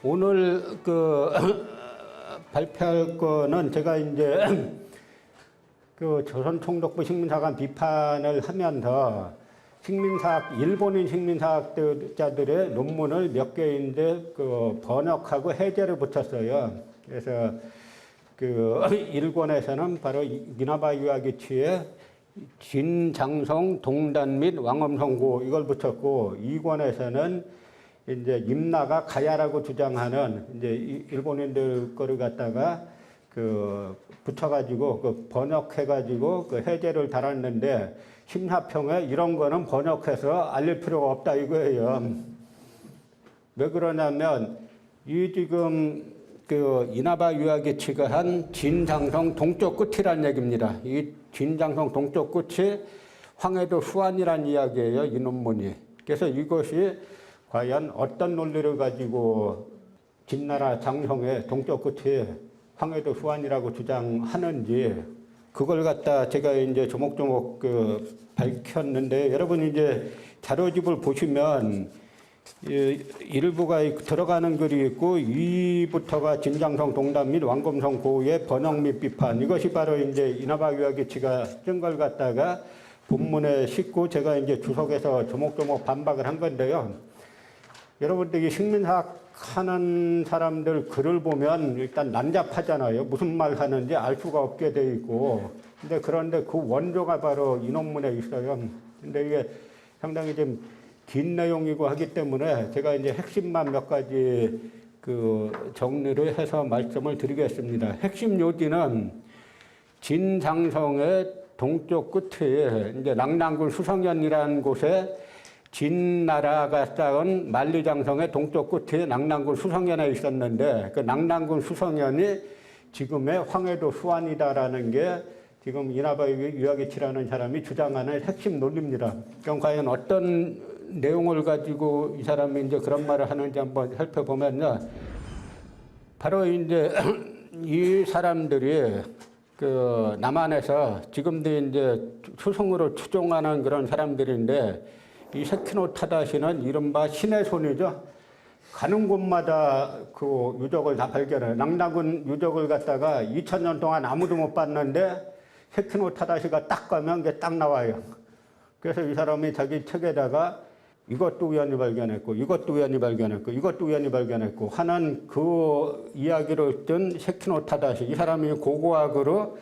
오늘 발표할 거는 제가 이제 조선총독부 식민사관 비판을 하면서 일본인 식민사학자들의 논문을 몇 개인데 번역하고 해제를 붙였어요. 그래서 1권에서는 바로 이나바 유아기치의 진장성 동단 및 왕엄성고 이걸 붙였고, 2권에서는 이제 임나가 가야라고 주장하는 이제 일본인들 거를 갖다가 붙여가지고 번역해가지고 해제를 달았는데, 심사평에 이런 거는 번역해서 알릴 필요가 없다 이거예요. 왜 그러냐면 지금 이나바 유아기치가 한 진장성 동쪽 끝이란 얘기입니다. 이 진장성 동쪽 끝이 황해도 수안이란 이야기예요, 이 논문이. 그래서 이것이 과연 어떤 논리를 가지고 진나라 장성의 동쪽 끝이 황해도 수안이라고 주장하는지, 그걸 갖다 제가 이제 조목조목 밝혔는데, 여러분 이제 자료집을 보시면 일부가 들어가는 글이 있고, 2부터가 진장성 동단 및 왕검성 고의 번역 및 비판, 이것이 바로 이제 이나바 유아기치가 쓴 걸 갖다가 본문에 싣고 제가 이제 주석에서 조목조목 반박을 한 건데요. 여러분들이 식민사학 하는 사람들 글을 보면 일단 난잡하잖아요. 무슨 말 하는지 알 수가 없게 돼 있고. 그런데 그 원조가 바로 이 논문에 있어요. 근데 이게 상당히 좀 긴 내용이고 하기 때문에 제가 이제 핵심만 몇 가지 정리를 해서 말씀을 드리겠습니다. 핵심 요지는 진장성의 동쪽 끝에 이제 낭랑군 수성현이라는 곳에 진나라가 쌓은 만리장성의 동쪽 끝에 낭랑군 수성현에 있었는데, 그 낭랑군 수성현이 지금의 황해도 수안이다라는 게 지금 이나바 유아기치라는 사람이 주장하는 핵심 논리입니다. 그럼 과연 어떤 내용을 가지고 이 사람이 이제 그런 말을 하는지 한번 살펴보면요. 바로 이제 이 사람들이 남한에서 지금도 이제 수성으로 추종하는 그런 사람들인데, 이 세키노 타다시는 이른바 신의 손이죠. 가는 곳마다 그 유적을 다 발견해요. 낭랑군 유적을 갖다가 2000년 동안 아무도 못 봤는데 세키노 타다시가 딱 가면 그게 딱 나와요. 그래서 이 사람이 자기 책에다가 이것도 우연히 발견했고, 이것도 우연히 발견했고, 이것도 우연히 발견했고 하는 그 이야기를 뜬 세키노 타다시, 이 사람이 고고학으로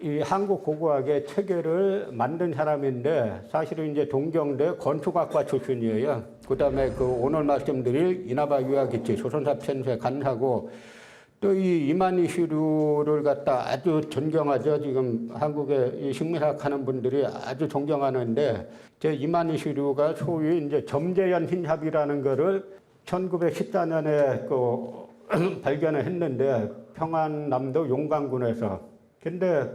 이 한국 고고학의 체계를 만든 사람인데, 사실은 이제 동경대 건축학과 출신이에요. 그 다음에 오늘 말씀드릴 이나바 유아기치 조선사 편수에 간사고, 또 이 이마니시루를 갖다 아주 존경하죠. 지금 한국의 이 식민사학 하는 분들이 아주 존경하는데, 제 이마니시루가 소위 이제 점재현 흰삽이라는 거를 1914년에 발견을 했는데, 평안남도 용강군에서. 근데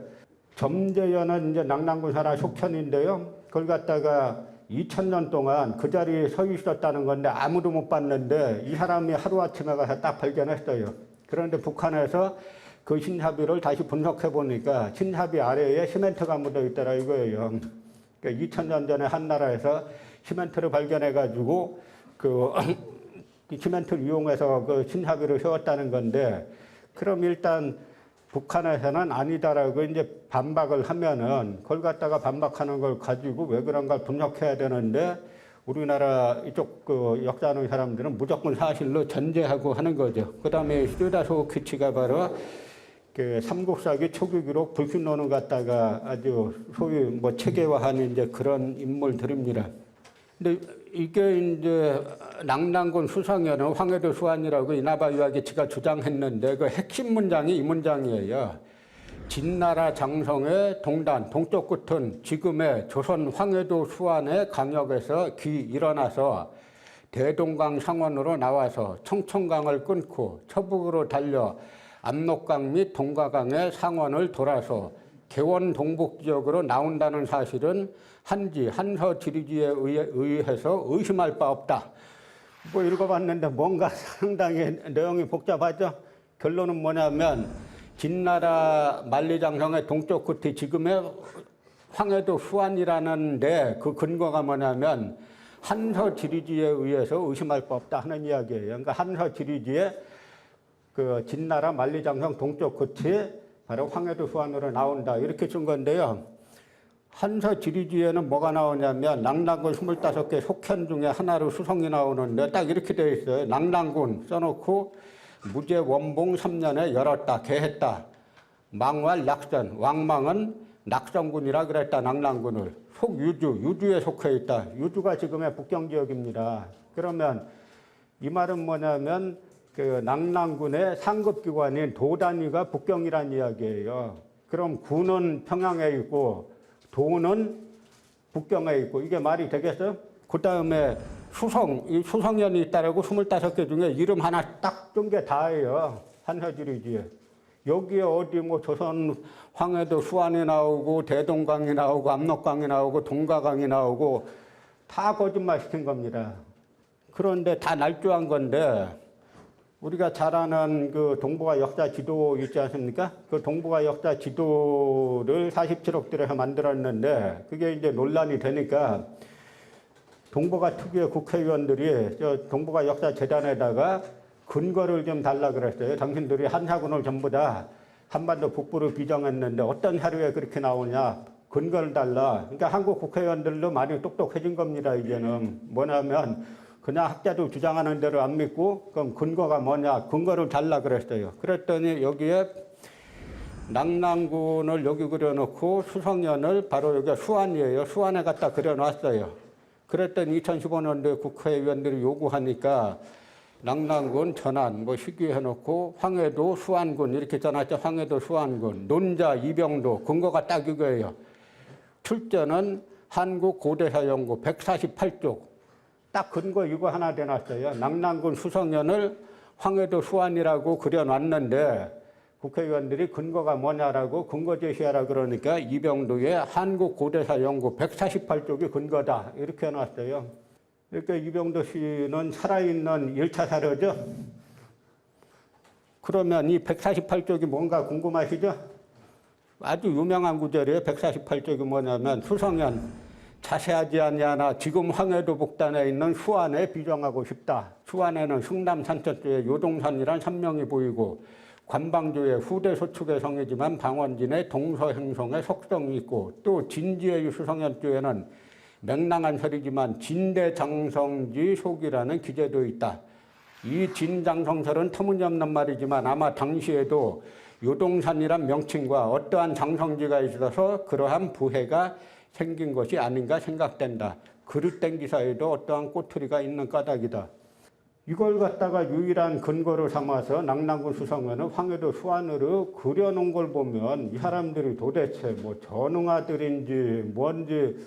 점재현은 이제 낭랑군 산하 속천인데요. 그걸 갖다가 2000년 동안 그 자리에 서 있었다는 건데 아무도 못 봤는데, 이 사람이 하루아침에 가서 딱 발견했어요. 그런데 북한에서 그 흰삽이를 다시 분석해 보니까 흰삽이 아래에 시멘트가 묻어 있더라 이거예요. 그러니까 2000년 전에 한나라에서 시멘트를 발견해 가지고 시멘트를 이용해서 그 흰삽이를 세웠다는 건데, 그럼 일단 북한에서는 아니다라고 이제 반박을 하면은, 그걸 갖다가 반박하는 걸 가지고 왜 그런가 분석해야 되는데, 우리나라 이쪽 역사하는 사람들은 무조건 사실로 전제하고 하는 거죠. 그 다음에 시다소 키치가 바로 삼국사기 초기 기록 불신론을 갖다가 아주 소위 체계화하는 이제 그런 인물들입니다. 근데 이게 이제 낭랑군 수성현은 황해도 수안이라고 이나바 유아기치가 주장했는데, 그 핵심 문장이 이 문장이에요. 진나라 장성의 동단, 동쪽 끝은 지금의 조선 황해도 수안의 강역에서 일어나서 대동강 상원으로 나와서 청천강을 끊고 서북으로 달려 압록강 및 동가강의 상원을 돌아서 개원 동북 지역으로 나온다는 사실은 한서 지리지에 의해서 의심할 바 없다. 읽어봤는데 뭔가 상당히 내용이 복잡하죠. 결론은 뭐냐면, 진나라 만리장성의 동쪽 끝이 지금의 황해도 수안이라는데, 그 근거가 뭐냐면 한서 지리지에 의해서 의심할 바 없다 하는 이야기예요. 그러니까 한서 지리지에 그 진나라 만리장성 동쪽 끝이 바로 황해도 수안으로 나온다 이렇게 쓴 건데요. 한서 지리지에는 뭐가 나오냐면 낙랑군 25개 속현 중에 하나로 수성이 나오는데 딱 이렇게 되어 있어요. 낙랑군 써놓고 무제 원봉 3년에 열었다 개했다. 망왈 낙선 왕망은 낙선군이라 그랬다. 낙랑군을 유주에 속해 있다. 유주가 지금의 북경지역입니다. 그러면 이 말은 뭐냐면 그 낙랑군의 상급기관인 도단위가 북경이란 이야기예요. 그럼 군은 평양에 있고 도는 북경에 있고 이게 말이 되겠어요? 그 다음에 이 수성연이 있다라고 25개 중에 이름 하나 딱 뜬 게 다예요. 한서지리지에. 여기에 어디 뭐 조선 황해도 수안이 나오고 대동강이 나오고 압록강이 나오고 동가강이 나오고 다 거짓말 시킨 겁니다. 그런데 다 날조한 건데 우리가 잘 아는 그 동북아 역사 지도 있지 않습니까? 그 동북아 역사 지도를 47억 들여서 만들었는데 그게 이제 논란이 되니까 동북아 특유의 국회의원들이 저 동북아 역사 재단에다가 근거를 좀 달라 그랬어요. 당신들이 한사군을 전부 다 한반도 북부를 비정했는데 어떤 자료에 그렇게 나오냐. 근거를 달라. 그러니까 한국 국회의원들도 많이 똑똑해진 겁니다. 이제는. 뭐냐면 그냥 학자도 주장하는 대로 안 믿고 그럼 근거가 뭐냐. 근거를 달라 그랬어요. 그랬더니 여기에 낙랑군을 여기 그려놓고 수성연을 바로 여기가 수안이에요. 수안에 갖다 그려놨어요. 그랬더니 2015년도에 국회의원들이 요구하니까 낙랑군 전안 뭐 시기해놓고 황해도 수안군 이렇게 써놨죠. 황해도 수안군 논자 이병도 근거가 딱 이거예요. 출전은 한국고대사연구 148쪽 딱 근거 이거 하나 대놨어요. 낙랑군 수성연을 황해도 수안이라고 그려놨는데 국회의원들이 근거가 뭐냐라고 근거 제시하라 그러니까 이병도의 한국고대사연구 148쪽이 근거다 이렇게 해놨어요. 그러니까 이병도 씨는 살아있는 1차 사료죠. 그러면 이 148쪽이 뭔가 궁금하시죠? 아주 유명한 구절이에요. 148쪽이 뭐냐면 수성연 자세하지 아니하나 지금 황해도 북단에 있는 수안에 비정하고 싶다. 수안에는 충남 산천주의 요동산이란 산명이 보이고 관방주의 후대 소축의 성이지만 방원진의 동서행성의 속성이 있고 또 진지의 수성연주에는 맹랑한 설이지만 진대장성지 속이라는 기재도 있다. 이 진장성설은 터무니없는 말이지만 아마 당시에도 요동산이란 명칭과 어떠한 장성지가 있어서 그러한 부해가 생긴 것이 아닌가 생각된다. 그릇된 기사에도 어떠한 꼬투리가 있는 까닭이다. 이걸 갖다가 유일한 근거로 삼아서 낙랑군 수성연을 황해도 수안으로 그려놓은 걸 보면 이 사람들이 도대체 뭐 전응아들인지 뭔지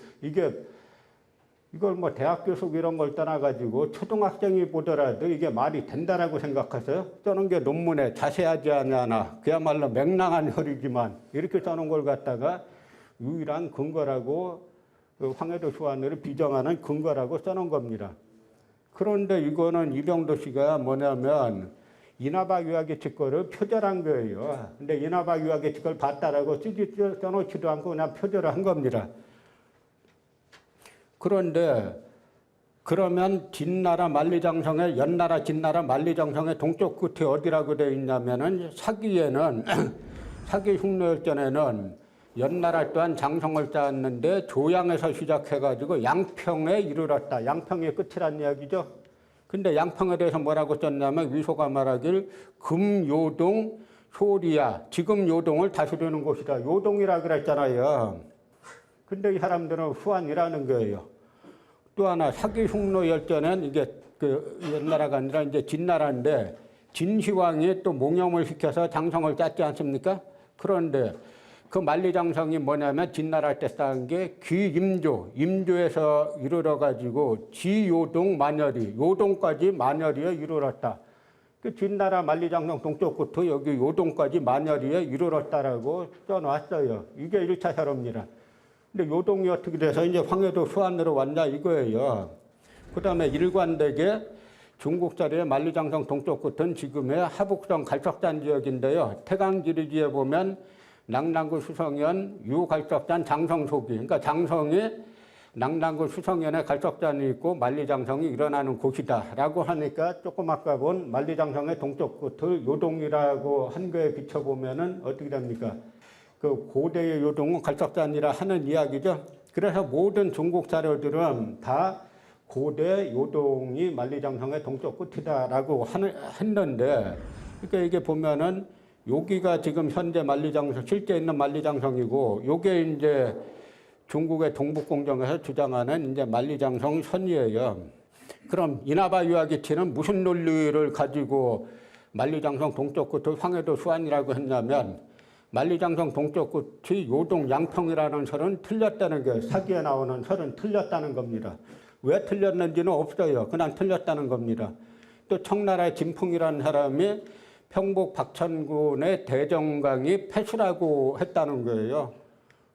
이걸 뭐 대학 교수 이런 걸 떠나가지고 초등학생이 보더라도 이게 말이 된다라고 생각하세요? 써놓은 게 논문에 자세하지 않나 그야말로 맹랑한 혈이지만 이렇게 써놓은 걸 갖다가 유일한 근거라고 그 황해도 수안으로 비정하는 근거라고 써놓은 겁니다. 그런데 이거는 이병도 씨가 뭐냐면 이나박 유학의 거를 표절한 거예요. 근데 이나박 유학의 걸 봤다라고 써놓지도 않고 그냥 표절을 한 겁니다. 그런데 그러면 진나라 만리장성의 연나라 진나라 만리장성의 동쪽 끝이 어디라고 되어 있냐면은 사기에는 사기 흉노열전에는 연나라 또한 장성을 쌓았는데 조양에서 시작해가지고 양평에 이르렀다. 양평의 끝이란 이야기죠. 근데 양평에 대해서 뭐라고 썼냐면 위소가 말하길 금요동 소리야. 지금 요동을 다스리는 곳이다. 요동이라 그랬잖아요. 근데 이 사람들은 수안이라는 거예요. 또 하나 사기 흉노 열전엔 이게 그 연나라가 아니라 이제 진나라인데 진시황이 또 몽염을 시켜서 장성을 짰지 않습니까? 그런데 그 만리장성이 뭐냐면 진나라 때 쌓은 게 귀임조, 임조에서 이르러가지고 지요동 만열이, 요동까지 만열이에 이르렀다. 그 진나라 만리장성 동쪽부터 여기 요동까지 만열이에 이르렀다라고 써놨어요. 이게 1차 사료입니다. 근데 요동이 어떻게 돼서 이제 황해도 수안으로 왔냐 이거예요. 그 다음에 일관되게 중국자리의 만리장성 동쪽 끝은 지금의 하북성 갈석산 지역인데요. 태강지리지에 보면 낙랑군 수성연 유갈석산 장성소기. 그러니까 장성이 낙랑구 수성현에 갈석산이 있고 만리장성이 일어나는 곳이다라고 하니까 조금 아까 본 만리장성의 동쪽 끝을 요동이라고 한 거에 비춰보면은 어떻게 됩니까? 그 고대의 요동은 갈석산이라 하는 이야기죠. 그래서 모든 중국 자료들은 다 고대 요동이 만리장성의 동쪽 끝이다라고 했는데, 그러니까 이게 보면은 여기가 지금 현재 만리장성, 실제 있는 만리장성이고, 요게 이제 중국의 동북공정에서 주장하는 이제 만리장성 선이에요. 그럼 이나바 유아기치는 무슨 논리를 가지고 만리장성 동쪽 끝을 황해도 수안이라고 했냐면, 만리장성 동쪽 끝이 요동 양평이라는 설은 틀렸다는 게, 사기에 나오는 설은 틀렸다는 겁니다. 왜 틀렸는지는 없어요. 그냥 틀렸다는 겁니다. 또 청나라의 진풍이라는 사람이 평북 박천군의 대정강이 폐수라고 했다는 거예요.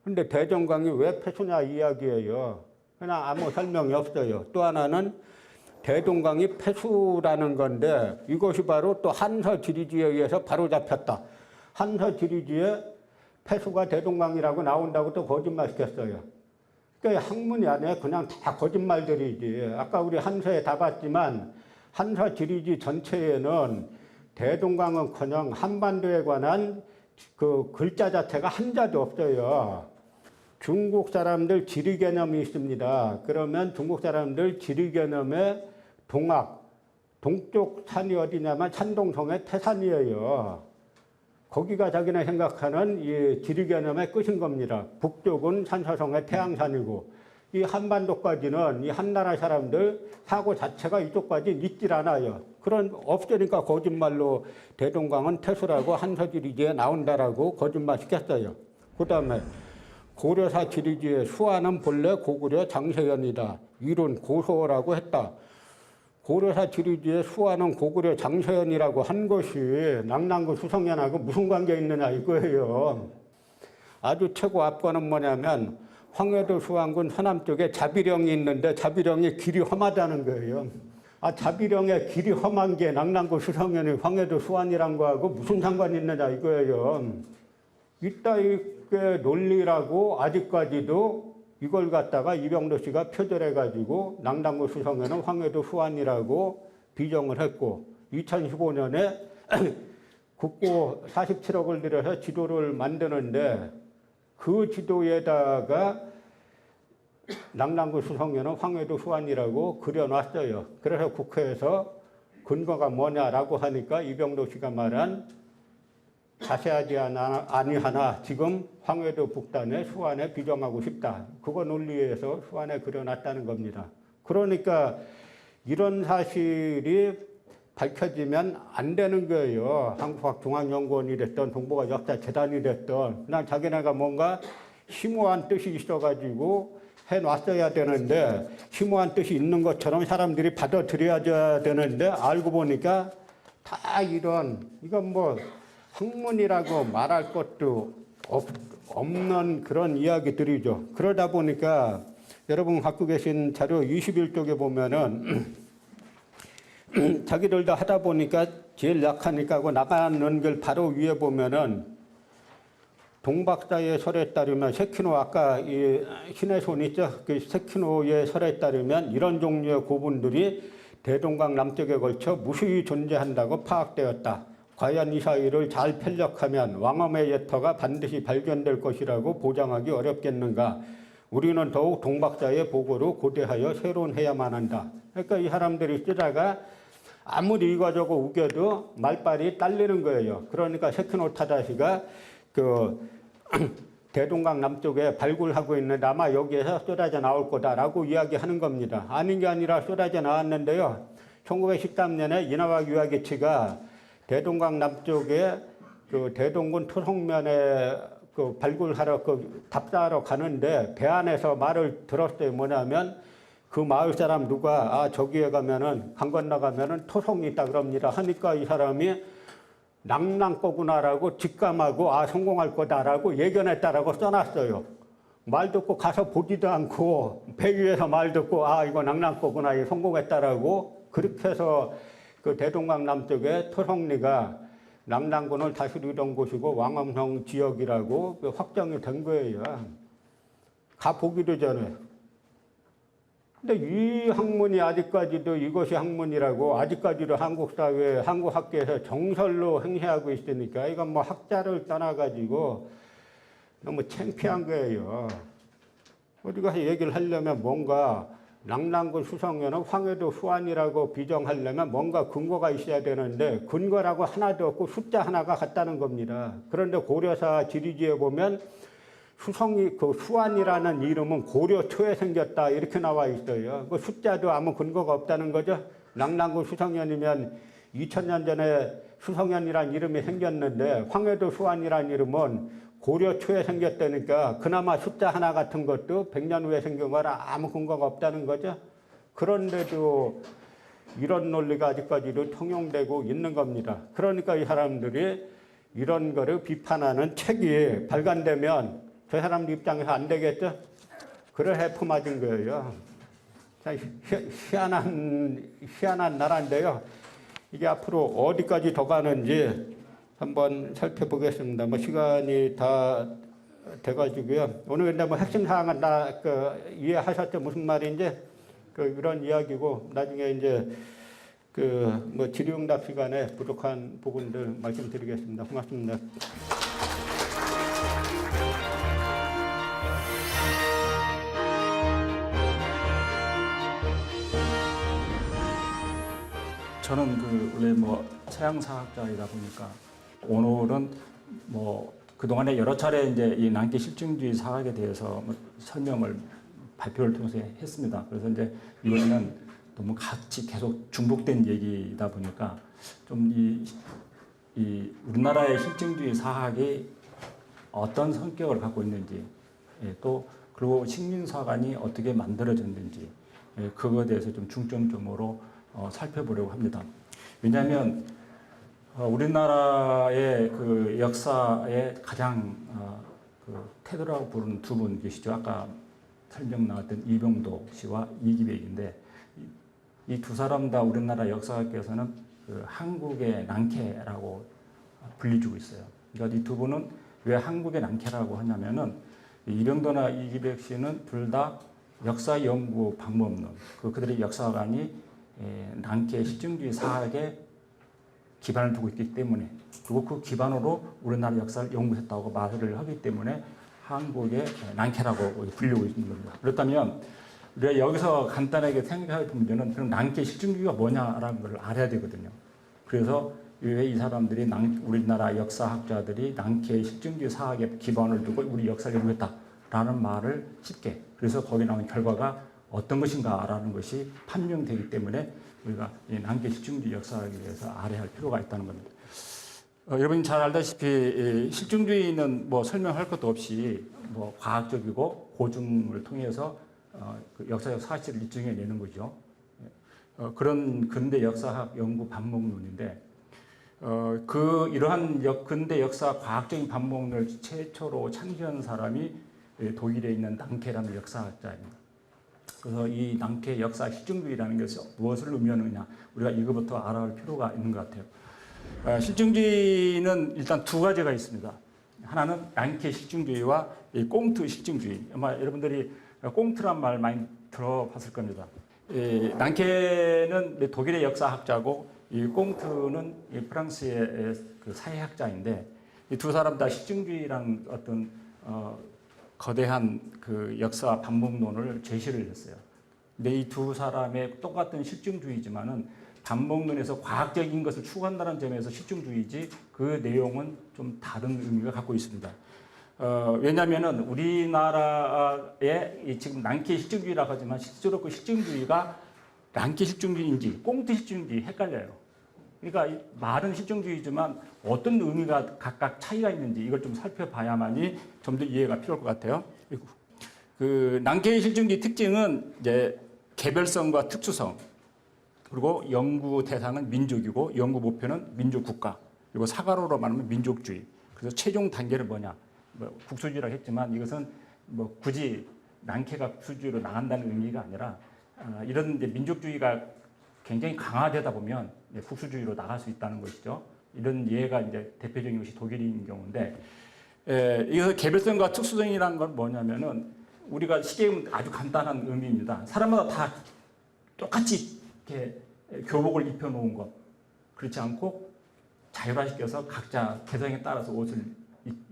근데 대정강이 왜 폐수냐 이야기예요. 그냥 아무 설명이 없어요. 또 하나는 대동강이 폐수라는 건데, 이것이 바로 또 한서 지리지에 의해서 바로 잡혔다. 한서 지리지에 폐수가 대동강이라고 나온다고 또 거짓말시켰어요. 그러니까 학문이 아니에요. 그냥 다 거짓말들이지. 아까 우리 한서에 다 봤지만 한서 지리지 전체에는 대동강은커녕 한반도에 관한 그 글자 자체가 한자도 없어요. 중국 사람들 지리 개념이 있습니다. 그러면 중국 사람들 지리 개념의 동쪽 산이 어디냐면 산동성의 태산이에요. 거기가 자기네 생각하는 이 지리 개념의 끝인 겁니다. 북쪽은 산서성의 태양산이고, 이 한반도까지는 이 한나라 사람들 사고 자체가 이쪽까지 있질 않아요. 그런 없으니까 거짓말로 대동강은 태수라고 한서지리지에 나온다라고 거짓말 시켰어요. 그 다음에 고려사 지리지의 수아는 본래 고구려 장세현이다. 이론 고소라고 했다. 고려사 지리지의 수아는 고구려 장세현이라고 한 것이 낙랑구 수성현하고 무슨 관계 있느냐 이거예요. 아주 최고 압권은 뭐냐면 황해도 수안군 서남 쪽에 자비령이 있는데 자비령이 길이 험하다는 거예요. 아, 자비령의 길이 험한 게 낙랑구 수성현이 황해도 수안이란 거하고 무슨 상관이 있느냐 이거예요. 이따위의 논리라고 아직까지도 이걸 갖다가 이병도 씨가 표절해가지고 낙랑구 수성현은 황해도 수안이라고 비정을 했고, 2015년에 국고 47억을 들여서 지도를 만드는데 그 지도에다가 낙랑구 수성현은 황해도 수안이라고 그려놨어요. 그래서 국회에서 근거가 뭐냐라고 하니까 이병도 씨가 말한 자세하지 아니하나 지금 황해도 북단에 수안에 비정하고 싶다. 그거 논리에서 수안에 그려놨다는 겁니다. 그러니까 이런 사실이 밝혀지면 안 되는 거예요. 한국학중앙연구원이 됐던 동북아 역사재단이 됐던, 그냥 자기네가 뭔가 심오한 뜻이 있어가지고 해놨어야 되는데, 심오한 뜻이 있는 것처럼 사람들이 받아들여야 되는데, 알고 보니까 다 이건 뭐 학문이라고 말할 것도 없는 그런 이야기들이죠. 그러다 보니까 여러분 갖고 계신 자료 21쪽에 보면은 자기들도 하다 보니까 제일 약하니까 하고 나가는 걸 바로 위에 보면은 동박사의 설에 따르면 세키노, 아까 이 신의 손 있죠? 그 세키노의 설에 따르면 이런 종류의 고분들이 대동강 남쪽에 걸쳐 무수히 존재한다고 파악되었다. 과연 이 사실을 잘 편력하면 왕엄의 예터가 반드시 발견될 것이라고 보장하기 어렵겠는가. 우리는 더욱 동박사의 보고로 고대하여 새론해야만 한다. 그러니까 이 사람들이 쓰다가 아무리 이거저거 우겨도 말빨이 딸리는 거예요. 그러니까 세키노 타다시가 그 대동강 남쪽에 발굴하고 있는데 아마 여기에서 쏟아져 나올 거다라고 이야기하는 겁니다. 아닌 게 아니라 쏟아져 나왔는데요. 1913년에 이나와 유아기치가 대동강 남쪽에 그 대동군 토성면에 그 발굴하러 답사하러 가는데 배 안에서 말을 들었어요. 뭐냐면 그 마을 사람 누가 저기에 가면은 강 건너가면은 토성이 있다 그럽니다. 하니까 이 사람이 낙랑 거구나라고 직감하고 성공할 거다라고 예견했다라고 써놨어요. 말 듣고 가서 보지도 않고 배 위에서 말 듣고 이거 낙랑 거구나, 이거 성공했다라고, 그렇게 해서 그 대동강 남쪽에 토성리가 낙랑군을 다스리던 곳이고 왕엄성 지역이라고 확정이 된 거예요. 가보기도 전에. 근데 이 학문이 아직까지도 이것이 학문이라고 아직까지도 한국 사회, 한국 학계에서 정설로 행세하고 있으니까 이건 뭐 학자를 떠나가지고 너무 창피한 거예요. 우리가 얘기를 하려면 뭔가 랑랑군 수성현은 황해도 수완이라고 비정하려면 뭔가 근거가 있어야 되는데 근거라고 하나도 없고 숫자 하나가 같다는 겁니다. 그런데 고려사 지리지에 보면 수성이 그 수완이라는 이름은 고려 초에 생겼다 이렇게 나와 있어요. 그 숫자도 아무 근거가 없다는 거죠. 랑랑군 수성현이면 2000년 전에 수성현이라는 이름이 생겼는데 황해도 수완이라는 이름은 고려 초에 생겼다니까 그나마 숫자 하나 같은 것도 100년 후에 생긴 거라 아무 근거가 없다는 거죠. 그런데도 이런 논리가 아직까지도 통용되고 있는 겁니다. 그러니까 이 사람들이 이런 거를 비판하는 책이 발간되면 저 사람들 입장에서 안 되겠죠? 그래 해프 맞은 거예요. 참 희한한 나라인데요. 이게 앞으로 어디까지 더 가는지 한번 살펴보겠습니다. 뭐 시간이 다 돼가지고요. 오늘 근데 뭐 핵심 사항은 다 이해하셨죠? 무슨 말인지 이런 이야기고 나중에 이제 뭐 질의응답 시간에 부족한 부분들 말씀드리겠습니다. 고맙습니다. 저는 원래 뭐 서양사학자이다 보니까 오늘은 뭐 그동안에 여러 차례 이제 이 난개 실증주의 사학에 대해서 뭐 설명을 발표를 통해서 했습니다. 그래서 이제 이번에는 너무 같이 계속 중복된 얘기다 보니까 좀 이 우리나라의 실증주의 사학이 어떤 성격을 갖고 있는지 또 그리고 식민사관이 어떻게 만들어졌는지 그거에 대해서 좀 중점적으로 살펴보려고 합니다. 왜냐하면 우리나라의 그 역사의 가장 태도라고 부르는 두 분 계시죠. 아까 설명 나왔던 이병도 씨와 이기백인데 이 두 사람 다 우리나라 역사학계에서는 그 한국의 낭캐라고 불리주고 있어요. 그러니까 이 두 분은 왜 한국의 낭캐라고 하냐면은 이병도나 이기백 씨는 둘 다 역사 연구 방법론, 그들의 역사관이 낭캐 실증주의 사학에 기반을 두고 있기 때문에 그리고 그 기반으로 우리나라 역사를 연구했다고 말을 하기 때문에 한국의 낭캐라고 불리고 있는 겁니다. 그렇다면 우리가 여기서 간단하게 생각할 문제는 그럼 낭캐 실증주의가 뭐냐라는 걸 알아야 되거든요. 그래서 왜 이 사람들이 우리나라 역사학자들이 낭캐 실증주의 사학에 기반을 두고 우리 역사를 연구했다라는 말을 쉽게 그래서 거기 나온 결과가 어떤 것인가라는 것이 판명되기 때문에 우리가 이 낭캐 실증주의 역사학에 대해서 알아야 할 필요가 있다는 겁니다. 여러분이 잘 알다시피 실증주의는 뭐 설명할 것도 없이 뭐 과학적이고 고증을 통해서 그 역사적 사실을 입증해내는 거죠. 그런 근대 역사학 연구 반목론인데 이러한 근대 역사 과학적인 반목론을 최초로 창시한 사람이 독일에 있는 낭캐라는 역사학자입니다. 그래서 이 낭캐 역사 실증주의라는 것이 무엇을 의미하느냐 우리가 이거부터 알아볼 필요가 있는 것 같아요. 실증주의는 일단 두 가지가 있습니다. 하나는 낭캐 실증주의와 이 꽁트 실증주의. 아마 여러분들이 꽁트란 말 많이 들어봤을 겁니다. 낭캐는 독일의 역사학자고 이 꽁트는 프랑스의 그 사회학자인데 이 두 사람 다 실증주의라는 어떤 거대한 그 역사 반복론을 제시를 했어요. 근데 이 두 사람의 똑같은 실증주의지만은 반복론에서 과학적인 것을 추구한다는 점에서 실증주의지 그 내용은 좀 다른 의미가 갖고 있습니다. 왜냐하면은 우리나라의 지금 낭캐 실증주의라고 하지만 실제로 그 실증주의가 낭캐 실증주의인지 꽁트 실증주의 헷갈려요. 그러니까 이 말은 실증주의지만 어떤 의미가 각각 차이가 있는지 이걸 좀 살펴봐야만이 좀 더 이해가 필요할 것 같아요. 그 낭캐 실증주의 특징은 이제 개별성과 특수성, 그리고 연구 대상은 민족이고 연구 목표는 민족 국가, 그리고 사과로로 말하면 민족주의. 그래서 최종 단계는 뭐냐? 뭐 국수주의라고 했지만 이것은 뭐 굳이 낭캐가 국수주의로 나간다는 의미가 아니라 이런 이제 민족주의가 굉장히 강화되다 보면 국수주의로 나갈 수 있다는 것이죠. 이런 예가 이제 대표적인 것이 독일인 경우인데, 이거 개별성과 특수성이라는 건 뭐냐면은 우리가 쉽게 보면 아주 간단한 의미입니다. 사람마다 다 똑같이 이렇게 교복을 입혀놓은 것, 그렇지 않고 자율화시켜서 각자 개성에 따라서 옷을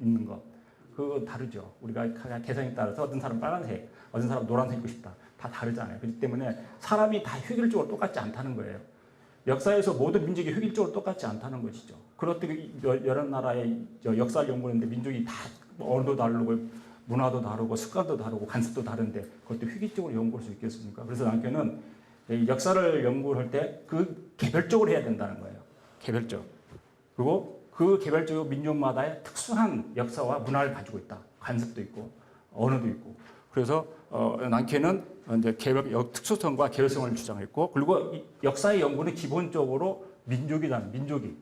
입는 것, 그거 다르죠. 우리가 개성에 따라서 어떤 사람 빨간색, 어떤 사람 노란색 입고 싶다. 다 다르잖아요. 그렇기 때문에 사람이 다 획일적으로 똑같지 않다는 거예요. 역사에서 모든 민족이 획일적으로 똑같지 않다는 것이죠. 그렇게 여러 나라의 역사를 연구하는데 민족이 다 언어도 다르고 문화도 다르고 습관도 다르고 관습도 다른데 그것도 획일적으로 연구할 수 있겠습니까? 그래서 남편은 역사를 연구할 때 그 개별적으로 해야 된다는 거예요. 개별적. 그리고 그 개별적으로 민족마다의 특수한 역사와 문화를 가지고 있다. 관습도 있고 언어도 있고. 그래서 난케는 이제 특수성과 개별성을 주장했고, 그리고 역사의 연구는 기본적으로 민족이라는 민족이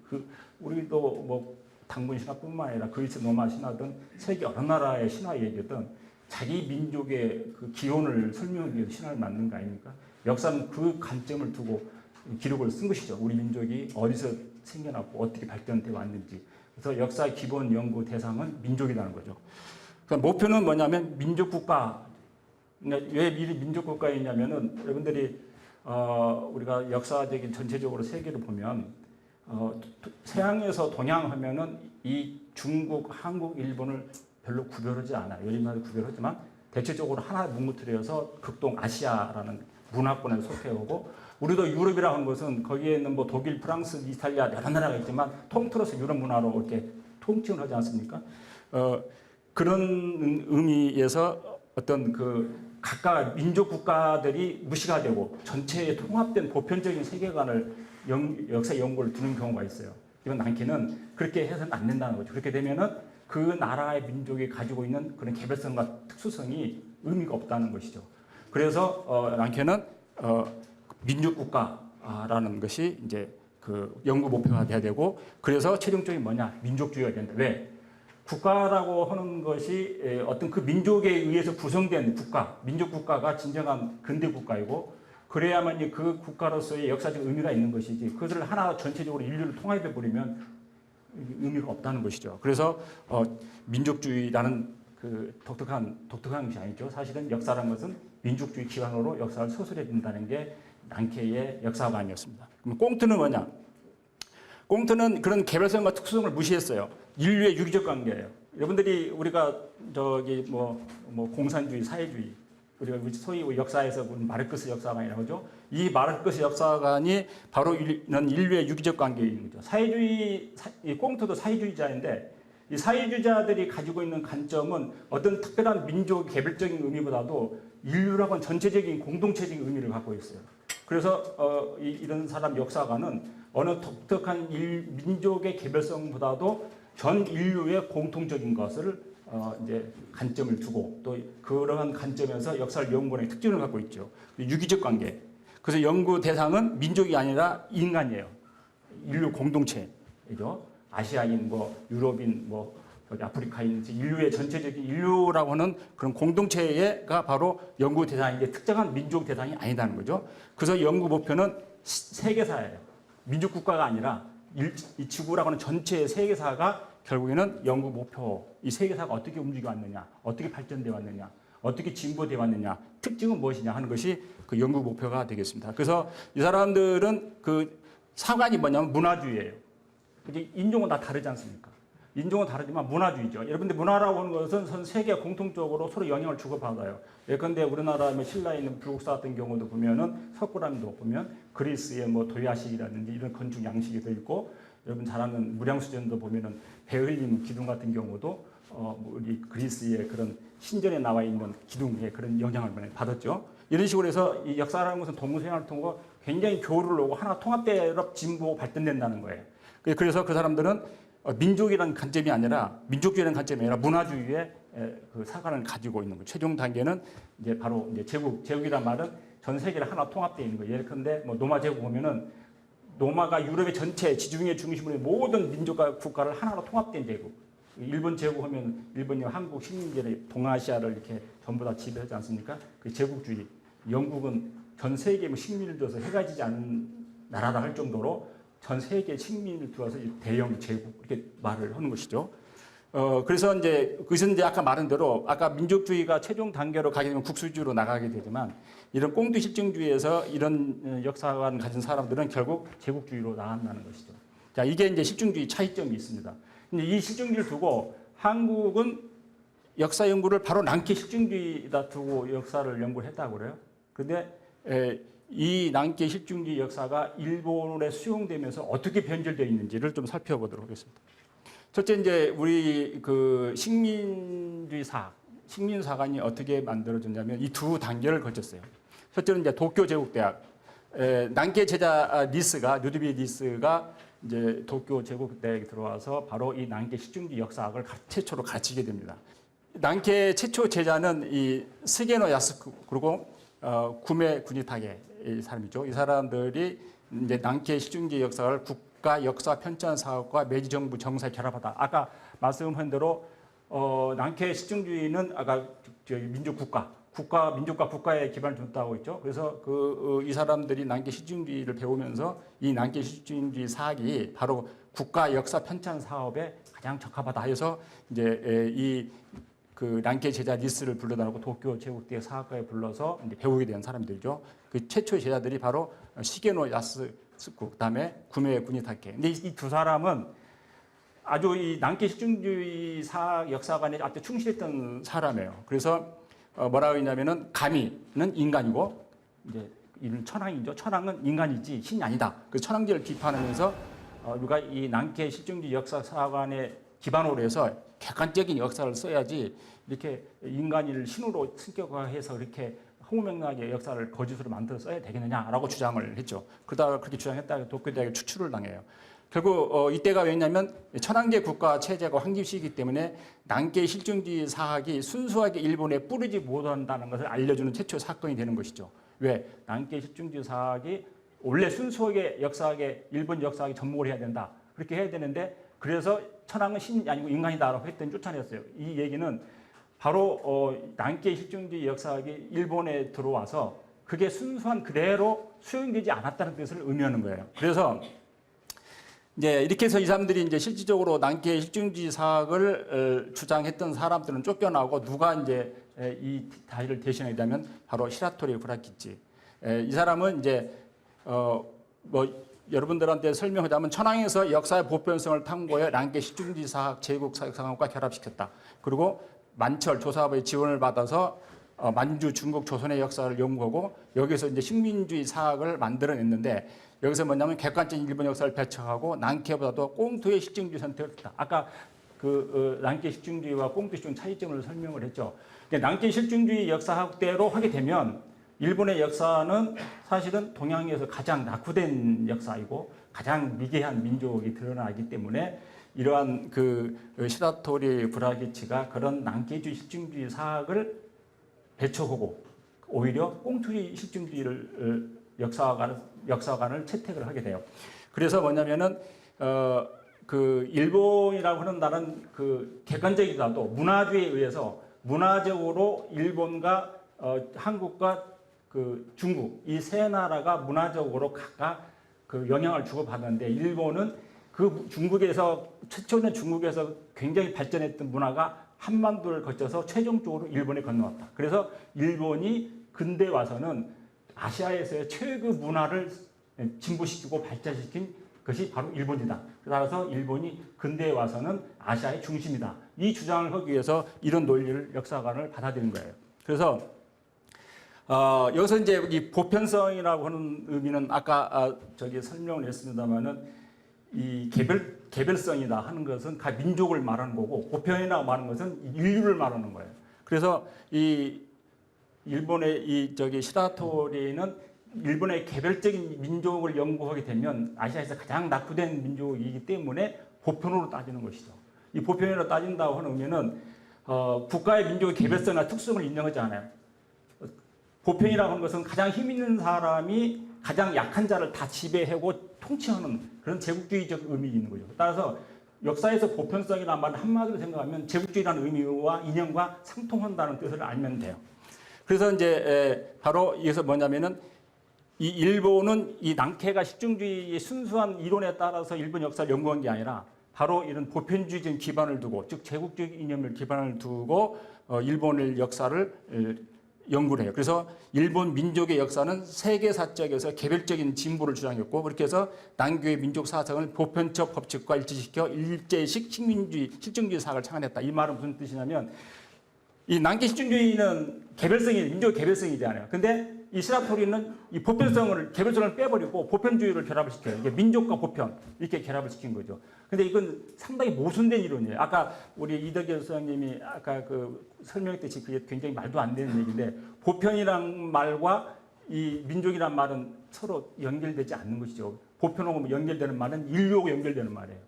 우리도 뭐 당군 신화뿐만 아니라 그리스 로마 신화든 세계 어느 나라의 신화 얘기든 자기 민족의 그 기원을 설명하기 위해서 신화를 만든 거 아닙니까? 역사는 그 관점을 두고 기록을 쓴 것이죠. 우리 민족이 어디서 생겨났고 어떻게 발전돼 왔는지. 그래서 역사 기본 연구 대상은 민족이라는 거죠. 그러니까 목표는 뭐냐면 민족 국가. 왜 민족 국가이냐면은 여러분들이 우리가 역사적인 전체적으로 세계를 보면 서양에서 동양 하면은 이 중국, 한국, 일본을 별로 구별하지 않아요. 요즘에도 구별하지만 대체적으로 하나의 뭉무트려서 극동 아시아라는 문화권에 속해오고, 우리도 유럽이라고 하는 것은 거기에 있는 뭐 독일, 프랑스, 이탈리아 여러 나라가 있지만 통틀어서 유럽 문화로 이렇게 통칭을 하지 않습니까? 그런 의미에서 어떤 각각 민족 국가들이 무시가 되고 전체에 통합된 보편적인 세계관을 역사 연구를 두는 경우가 있어요. 이건 난케는 그렇게 해서는 안 된다는 거죠. 그렇게 되면은 그 나라의 민족이 가지고 있는 그런 개별성과 특수성이 의미가 없다는 것이죠. 그래서 난케는 민족 국가라는 것이 이제 그 연구 목표가 돼야 되고, 그래서 최종적인 뭐냐, 민족주의가 된다. 왜? 국가라고 하는 것이 어떤 그 민족에 의해서 구성된 국가, 민족 국가가 진정한 근대 국가이고, 그래야만 그 국가로서의 역사적 의미가 있는 것이지, 그것을 하나 전체적으로 인류를 통합해 버리면 의미가 없다는 것이죠. 그래서 민족주의라는 그 독특한 것이 아니죠. 사실은 역사라는 것은 민족주의 기반으로 역사를 서술해 준다는 게 난케의 역사관이었습니다. 그럼 꽁트는 뭐냐? 꽁트는 그런 개별성과 특수성을 무시했어요. 인류의 유기적 관계예요. 여러분들이 우리가 공산주의, 사회주의, 우리가 소위 역사에서 마르크스 역사관이라고 하죠. 이 마르크스 역사관이 바로 이런 인류의 유기적 관계인 거죠. 이 꽁트도 사회주의자인데, 이 사회주의자들이 가지고 있는 관점은 어떤 특별한 민족 개별적인 의미보다도 인류라고 하는 전체적인 공동체적인 의미를 갖고 있어요. 그래서 이런 사람 역사가는 어느 독특한 민족의 개별성보다도 전 인류의 공통적인 것을 이제 관점을 두고, 또 그러한 관점에서 역사를 연구하는 특징을 갖고 있죠. 유기적 관계. 그래서 연구 대상은 민족이 아니라 인간이에요. 인류 공동체이죠. 아시아인, 유럽인, 아프리카인, 인류의 전체적인 인류라고 하는 그런 공동체가 바로 연구 대상인데 특정한 민족 대상이 아니다는 거죠. 그래서 연구 목표는 세계사예요. 민족 국가가 아니라 이 지구라고 하는 전체의 세계사가 결국에는 연구 목표, 이 세계사가 어떻게 움직여 왔느냐, 어떻게 발전되어 왔느냐, 어떻게 진보되어 왔느냐, 특징은 무엇이냐 하는 것이 그 연구 목표가 되겠습니다. 그래서 이 사람들은 그 사관이 뭐냐면 문화주의예요. 인종은 다 다르지 않습니까? 인종은 다르지만 문화주의죠. 여러분들 문화라고 하는 것은 전 세계 공통적으로 서로 영향을 주고받아요. 예컨대 우리나라 신라에 있는 불국사 같은 경우도 보면은 석굴암도 보면 그리스의 도야식이라든지 이런 건축 양식이 더 있고, 여러분 잘 아는 무량수전도 보면은 배 흘리는 기둥 같은 경우도 우리 그리스의 그런 신전에 나와 있는 기둥의 그런 영향을 받았죠. 이런 식으로 해서 이 역사라는 것은 동서양을 통해 굉장히 교류를 오고 하나 통합되어 진보하고 발전된다는 거예요. 그래서 그 사람들은 민족이라는 관점이 아니라, 민족주의라는 관점이 아니라 문화주의의 그 사관을 가지고 있는 거예요. 최종 단계는 이제 바로 이제 제국이란 말은 전 세계를 하나 통합되어 있는 거예요. 예컨대 로마 제국 보면은 로마가 유럽의 전체 지중해 중심으로 모든 민족과 국가를 하나로 통합된 제국. 일본 제국하면 일본이 한국 식민지를 동아시아를 이렇게 전부 다 지배하지 않습니까? 그 제국주의. 영국은 전 세계에 식민을 들어서 해가 지지 않는 나라다 할 정도로 전 세계 식민을 들어서 대영 제국 이렇게 말을 하는 것이죠. 그래서 이제 그것은 이제 아까 말한 대로 아까 민족주의가 최종 단계로 가게 되면 국수주의로 나가게 되지만 이런 꽁트 실증주의에서 이런 역사관을 가진 사람들은 결국 제국주의로 나간다는 것이죠. 자, 이게 이제 실증주의 차이점이 있습니다. 근데 이 실증주의를 두고 한국은 역사 연구를 바로 남캐 실증주의에다 두고 역사를 연구를 했다고 그래요. 근데 이 남캐 실증주의 역사가 일본에 수용되면서 어떻게 변질되어 있는지를 좀 살펴보도록 하겠습니다. 첫째 이제 우리 그 식민사관이 어떻게 만들어졌냐면 이 두 단계를 거쳤어요. 첫째는 이제 도쿄 제국대학 난케 제자 루드비 리스가 이제 도쿄 제국대학에 들어와서 바로 이 난케 실증주의 역사학을 최초로 가르치게 됩니다. 난케 최초 제자는 이 스게노 야스쿠 그리고 구메 구니타게 이 사람이죠. 이 사람들이 이제 난케 실증주의 역사를 국가 역사 편찬 사업과 메이지 정부 정사에 결합하다. 아까 말씀한 대로 난케 실증주의는 아까 민족과 국가에 기반을 둔다고 했죠. 그래서 이 사람들이 난케 실증주의를 배우면서 이 난케 실증주의 사학이 바로 국가 역사 편찬 사업에 가장 적합하다 해서 이제 그 난케 제자 리스를 불러다 놓고 도쿄 제국대학 사학과에 불러서 이제 배우게 된 사람들이죠. 그 최초의 제자들이 바로 시게노 야스쿠, 그다음에 구메 구니타케. 근데 이 두 사람은 아주 이 난케 실증주의 사학 역사관에 아주 충실했던 사람이에요. 그래서 뭐라고 했냐면은 가미는 인간이고 이제 이는 천황이죠. 천황은 인간이지 신이 아니다. 그 천황제를 비판하면서 누가 이 난케 실증주의 역사사관에 기반으로 해서 객관적인 역사를 써야지 이렇게 인간을 신으로 승격화해서 이렇게 허무맹랑하게 역사를 거짓으로 만들어 써야 되겠느냐라고 주장을 했죠. 그러다가 그렇게 주장했다가 도쿄대학에 추출을 당해요. 결국 이때가 왜냐하면 천황제 국가 체제가 황립시이기 때문에 난케 실증주의 사학이 순수하게 일본에 뿌리지 못한다는 것을 알려주는 최초 사건이 되는 것이죠. 왜? 난케 실증주의 사학이 원래 순수하게 역사학에 일본 역사학에 접목을 해야 된다. 그렇게 해야 되는데 그래서 천황은 신이 아니고 인간이다라고 했더니 쫓아냈어요. 이 얘기는 바로 난케 실증주의 역사학이 일본에 들어와서 그게 순수한 그대로 수용되지 않았다는 뜻을 의미하는 거예요. 그래서 이제 이렇게 해서 이 사람들이 이제 실질적으로 난케 실증주의 사학을 주장했던 사람들은 쫓겨나고 누가 이제 이 자리를 대신하게 되면 바로 히라토리 브라키치. 이 사람은 이제 여러분들한테 설명하자면 천황에서 역사의 보편성을 탐구해 난케 실증주의 사학 제국 사학과 결합시켰다. 그리고 만철 조사부의 지원을 받아서 만주 중국 조선의 역사를 연구하고 여기서 이제 식민주의 사학을 만들어냈는데 여기서 뭐냐면 객관적인 일본 역사를 배척하고 난케보다도 꽁토의 실증주의 선택을 했다. 아까 난케 실증주의와 꽁토 실증 차이점을 설명을 했죠. 난케 실증주의 역사학대로 하게 되면 일본의 역사는 사실은 동양에서 가장 낙후된 역사이고 가장 미개한 민족이 드러나기 때문에 이러한 시라토리 브라기치가 그런 난케주의 실증주의 사학을 배척하고 오히려 꽁투리 실증주의를 역사관을 채택을 하게 돼요. 그래서 뭐냐면은 일본이라고 하는 나라는 객관적이라도 문화주의에 의해서 문화적으로 일본과 한국과 중국 이 세 나라가 문화적으로 각각 영향을 주고받았는데 일본은 최초는 중국에서 굉장히 발전했던 문화가 한반도를 거쳐서 최종적으로 일본에 건너왔다. 그래서 일본이 근대 와서는 아시아에서의 최고 문화를 진보시키고 발전시킨 것이 바로 일본이다. 따라서 일본이 근대에 와서는 아시아의 중심이다. 이 주장을 하기 위해서 이런 논리를 역사관을 받아들인 거예요. 그래서 여기서 이제 이 보편성이라고 하는 의미는 아까 설명을 했습니다만은 이 개별성이다 하는 것은 각 민족을 말하는 거고 보편이라고 말하는 것은 인류를 말하는 거예요. 그래서 이 일본의 시라토리는 일본의 개별적인 민족을 연구하게 되면 아시아에서 가장 낙후된 민족이기 때문에 보편으로 따지는 것이죠. 이 보편으로 따진다고 하는 의미는 국가의 민족의 개별성이나 특성을 인정하지 않아요. 보편이라고 하는 것은 가장 힘 있는 사람이 가장 약한 자를 다 지배하고 통치하는 그런 제국주의적 의미가 있는 거죠. 따라서 역사에서 보편성이라는 말을 한마디로 생각하면 제국주의라는 의미와 이념과 상통한다는 뜻을 알면 돼요. 그래서 이제 바로 여기서 뭐냐면은 이 일본은 이 난케가 실증주의의 순수한 이론에 따라서 일본 역사를 연구한 게 아니라 바로 이런 보편주의적인 기반을 두고, 즉 제국주의 이념을 기반을 두고 일본의 역사를 연구를 해요. 그래서 일본 민족의 역사는 세계사적에서 개별적인 진보를 주장했고, 그렇게 해서 난교의 민족 사상을 보편적 법칙과 일치시켜 일제식 식민주의, 실증주의 사학을 창안했다. 이 말은 무슨 뜻이냐면, 이 난교 실증주의는 개별성이, 민족의 개별성이잖아요. 근데 이 시라토리는 이 보편성을, 개별성을 빼버리고 보편주의를 결합을 시켜요. 이게 민족과 보편, 이렇게 결합을 시킨 거죠. 근데 이건 상당히 모순된 이론이에요. 아까 우리 이덕열 선생님이 아까 그 설명했듯이 그게 굉장히 말도 안 되는 얘기인데, 보편이란 말과 이 민족이란 말은 서로 연결되지 않는 것이죠. 보편하고 연결되는 말은 인류하고 연결되는 말이에요.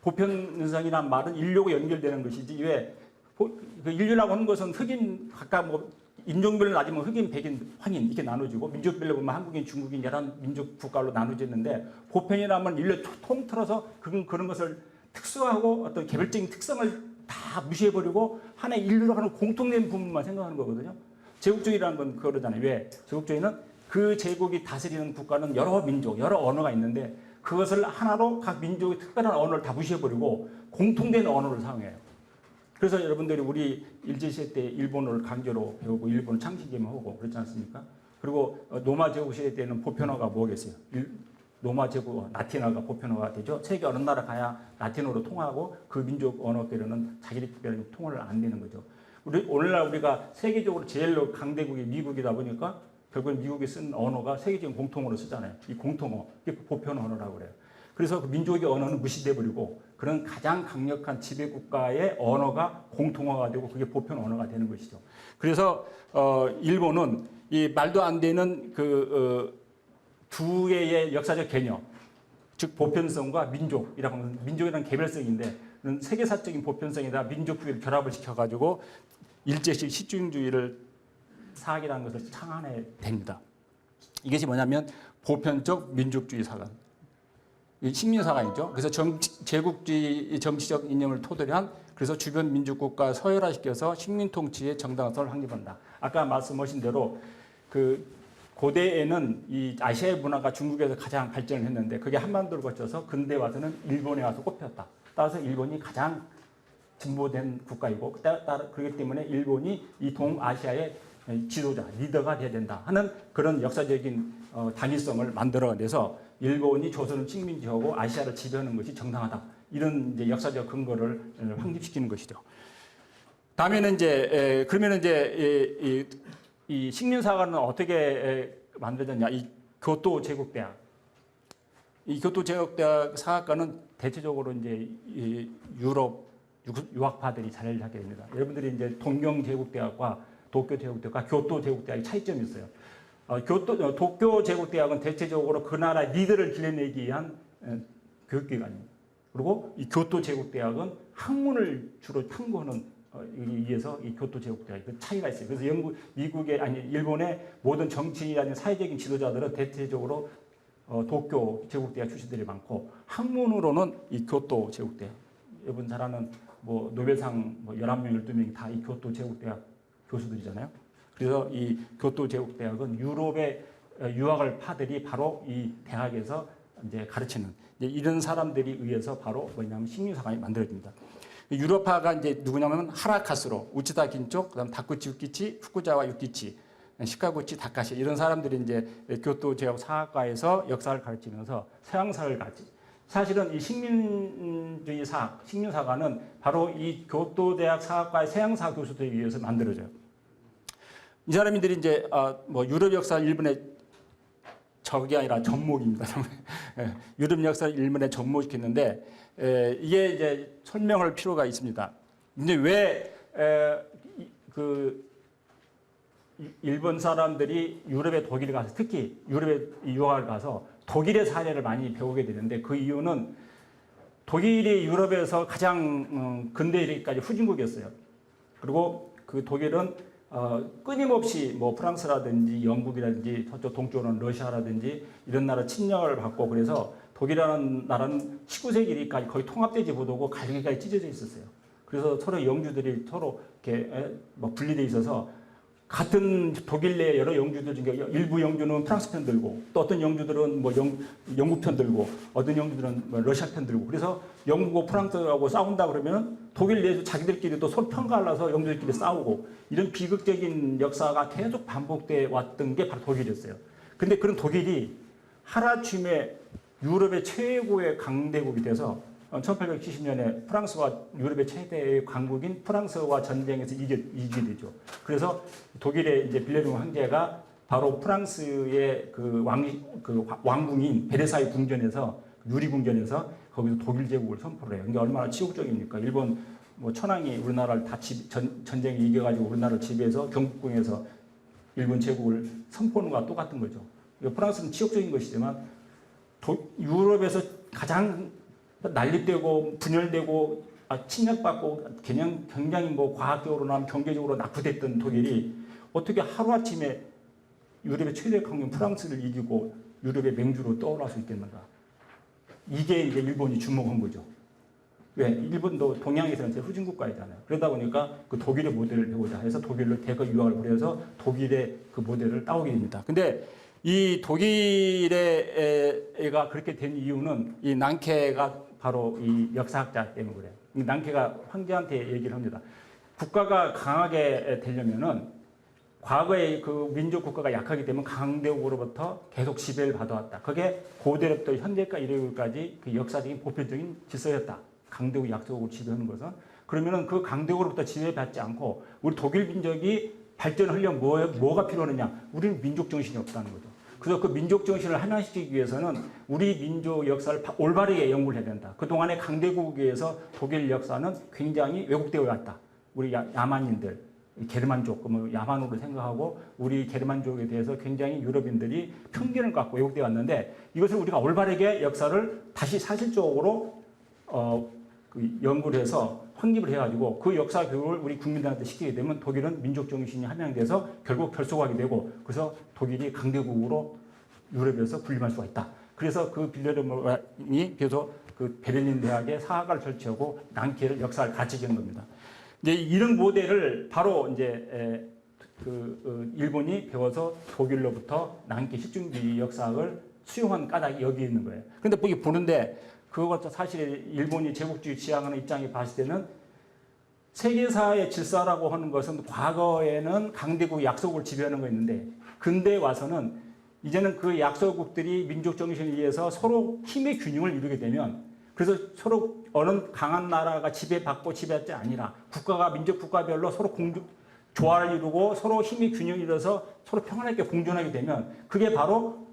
보편성이란 말은 인류하고 연결되는 것이지, 왜 그 인류라고 하는 것은 흑인 각각 뭐 인종별로 나지면 흑인, 백인, 황인 이렇게 나눠지고, 민족별로 보면 한국인, 중국인 여러 민족 국가로 나눠지는데, 보편이라면 인류 통틀어서 그런 것을 특수하고 어떤 개별적인 특성을 다 무시해버리고 하나의 인류로 하는 공통된 부분만 생각하는 거거든요. 제국주의라는 건 그러잖아요. 왜? 제국주의는 그 제국이 다스리는 국가는 여러 민족, 여러 언어가 있는데, 그것을 하나로 각 민족의 특별한 언어를 다 무시해버리고 공통된 언어를 사용해요. 그래서 여러분들이 우리 일제시대 때 일본어를 강제로 배우고 일본 창시기만 하고 그렇지 않습니까? 그리고 로마 제국 시대 때는 보편어가 뭐겠어요? 로마 제국 라틴어가 보편어가 되죠. 세계 어느 나라 가야 라틴어로 통하고 그 민족 언어끼리는 자기들끼리 통화를 안 되는 거죠. 오늘날 우리가 세계적으로 제일 강대국이 미국이다 보니까 결국은 미국이 쓴 언어가 세계적인 공통어로 쓰잖아요. 이 공통어, 이게 보편 언어라고 그래요. 그래서 그 민족의 언어는 무시돼 버리고 그런 가장 강력한 지배국가의 언어가 공통어가 되고 그게 보편 언어가 되는 것이죠. 그래서 일본은 이 말도 안 되는 두 개의 역사적 개념, 즉 보편성과 민족이라고 하는, 민족이라는 개별성인데 세계사적인 보편성에다 민족주의를 결합을 시켜가지고 일제식 식민주의를 사학이라는 것을 창안해 됩니다. 이것이 뭐냐면 보편적 민족주의 사관, 식민사관이죠. 그래서 제국주의 정치적 이념을 토대로 한, 그래서 주변 민족국가 서열화시켜서 식민통치의 정당성을 확립한다. 아까 말씀하신 대로 그 고대에는 이 아시아의 문화가 중국에서 가장 발전을 했는데 그게 한반도를 거쳐서 근대 와서는 일본에 와서 꼽혔다. 따라서 일본이 가장 진보된 국가이고, 그렇기 때문에 일본이 이 동아시아의 지도자, 리더가 돼야 된다 하는 그런 역사적인 단위성을 만들어내서 일본이 조선을 식민지하고 아시아를 지배하는 것이 정당하다. 이런 이제 역사적 근거를 확립시키는 것이죠. 다음에는 이제 그러면 이제 이 식민사관은 어떻게 만들어졌냐? 이 교토 제국대학, 이 교토 제국대학 사학과는 대체적으로 이제 이 유럽 유학파들이 자리를 잡게 됩니다. 여러분들이 이제 동경 제국대학과 도쿄 제국대학과 교토 제국대학의 차이점이 있어요. 도쿄 제국대학은 대체적으로 그 나라 리더를 길러내기 위한 교육기관입니다. 그리고 이 교토 제국대학은 학문을 주로 탐구하는 위해서 이 교토 제국대학이 그 차이가 있어요. 그래서 일본의 모든 정치인이나 사회적인 지도자들은 대체적으로 도쿄 제국대학 출신들이 많고, 학문으로는 이 교토 제국대학. 여러분 잘 아는 뭐 노벨상 11명, 12명이 다 이 교토 제국대학 교수들이잖아요. 그래서 이 교토 제국대학은 유럽의 유학을 파들이 바로 이 대학에서 이제 가르치는, 이제 이런 사람들이 의해서 바로 뭐냐면 식민사관이 만들어집니다. 유럽파가 이제 누구냐면 하라카스로, 우치다 긴쪽, 그다음 다쿠치 유키치, 후쿠자와 유키치, 시카구치 다카시, 이런 사람들이 이제 교토 제국 사학과에서 역사를 가르치면서 서양사를 가르치. 사실은 이 식민주의 사학, 식민사관은 바로 이 교토 대학 사학과의 서양사 교수들에 의해서 만들어져요. 이 사람들이 이제 뭐 유럽 역사 일본의 적이 아니라 접목입니다. 유럽 역사 일본에 접목시켰는데 이게 이제 설명할 필요가 있습니다. 근데 왜 일본 사람들이 유럽에 독일에 가서, 특히 유럽에 유학을 가서 독일의 사례를 많이 배우게 되는데, 그 이유는 독일이 유럽에서 가장 근대 이르기까지 후진국이었어요. 그리고 그 독일은 끊임없이 뭐 프랑스라든지 영국이라든지 저쪽 동쪽으로는 러시아라든지 이런 나라 침략을 받고, 그래서 독일이라는 나라는 19세기 이르기까지 거의 통합되지 못하고 갈기가 찢어져 있었어요. 그래서 서로 영주들이 서로 이렇게 뭐 분리돼 있어서 같은 독일 내 여러 영주들 중에 일부 영주는 프랑스 편 들고 또 어떤 영주들은 뭐 영국 편 들고 어떤 영주들은 뭐 러시아 편 들고 그래서 영국과 프랑스하고 싸운다 그러면 독일 내에서 자기들끼리도 서로 편갈라서 영주들끼리 싸우고 이런 비극적인 역사가 계속 반복돼 왔던 게 바로 독일이었어요. 근데 그런 독일이 하루아침에 유럽의 최고의 강대국이 돼서 1870년에 프랑스와 유럽의 최대의 강국인 프랑스와 전쟁에서 이기게 되죠. 그래서 독일의 이제 빌레름 황제가 바로 프랑스의 그 왕궁인 베르사유 궁전에서 유리궁전에서 거기서 독일 제국을 선포를 해요. 이게 얼마나 치욕적입니까? 일본 뭐 천황이 우리나라를 다 전쟁에 이겨가지고 우리나라를 지배해서 경복궁에서 일본 제국을 선포하는 것과 똑같은 거죠. 프랑스는 치욕적인 것이지만 유럽에서 가장 난립되고 분열되고 침략받고 굉장히 뭐 과학적으로나 경제적으로 낙후됐던 독일이 어떻게 하루아침에 유럽의 최대 강국 프랑스를 이기고 유럽의 맹주로 떠올릴 수 있겠는가? 이게 이제 일본이 주목한 거죠. 왜? 일본도 동양에서는 제일 후진 국가이잖아요. 그러다 보니까 그 독일의 모델을 배우자 해서 독일로 대거 유학을 보내서 독일의 그 모델을 따오게 됩니다. 근데 이 독일의 가 그렇게 된 이유는 이 낭케가 바로 이 역사학자 때문에 그래요. 낭케가 황제한테 얘기를 합니다. 국가가 강하게 되려면은 과거에 그 민족 국가가 약하게 되면 강대국으로부터 계속 지배를 받아왔다. 그게 고대로부터 현대까 이르기까지 그 역사적인 보편적인 질서였다. 강대국 약소국을 지배하는 것은. 그러면은 그 강대국으로부터 지배받지 않고 우리 독일 민족이 발전하려면 뭐가 필요하느냐? 우리는 민족 정신이 없다는 거죠. 그래서 그 민족 정신을 함양시키기 위해서는 우리 민족 역사를 올바르게 연구를 해야 된다. 그동안의 강대국에 의해서 독일 역사는 굉장히 왜곡되어 왔다. 우리 야만인들, 게르만족, 뭐 야만으로 생각하고 우리 게르만족에 대해서 굉장히 유럽인들이 편견을 갖고 왜곡되어 왔는데 이것을 우리가 올바르게 역사를 다시 사실적으로 그 연구를 해서 확립을 해가지고 그 역사 교육을 우리 국민들한테 시키게 되면 독일은 민족 정신이 함양돼서 결국 결속하게 되고 그래서 독일이 강대국으로 유럽에서 군림할 수가 있다. 그래서 그 빌레름이 그래서 그 베를린 대학의 사학을 설치하고 낭케를 역사를 가르치게 한 겁니다. 이제 이런 모델을 바로 이제 일본이 배워서 독일로부터 낭케 실중주의 역사학을 수용한 까닭이 여기 있는 거예요. 근데 여기 보는데 그것도 사실 일본이 제국주의 지향하는 입장에 봤을 때는 세계사의 질서라고 하는 것은 과거에는 강대국 약소국을 지배하는 거였는데 근대에 와서는 이제는 그 약소국들이 민족 정신에 의해서 서로 힘의 균형을 이루게 되면 그래서 서로 어느 강한 나라가 지배받고 지배받지 아니라 국가가 민족 국가별로 서로 조화를 이루고 서로 힘의 균형을 이뤄서 서로 평안하게 공존하게 되면 그게 바로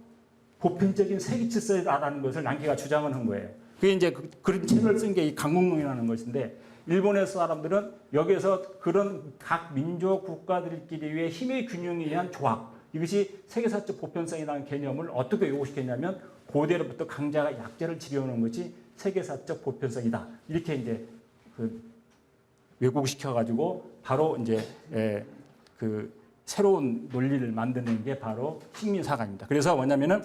보편적인 세계 질서라는 것을 낭케가 주장을 한 거예요. 그게 이제 그런 책을 쓴 게 이 강공론이라는 것인데 일본의 사람들은 여기서 그런 각 민족 국가들끼리의 힘의 균형에 의한 조합 이것이 세계사적 보편성이라는 개념을 어떻게 요구시켰냐면 고대로부터 강자가 약자를 지배하는 것이 세계사적 보편성이다. 이렇게 이제 그 왜곡시켜가지고 바로 이제 그 새로운 논리를 만드는 게 바로 식민사관입니다. 그래서 뭐냐면은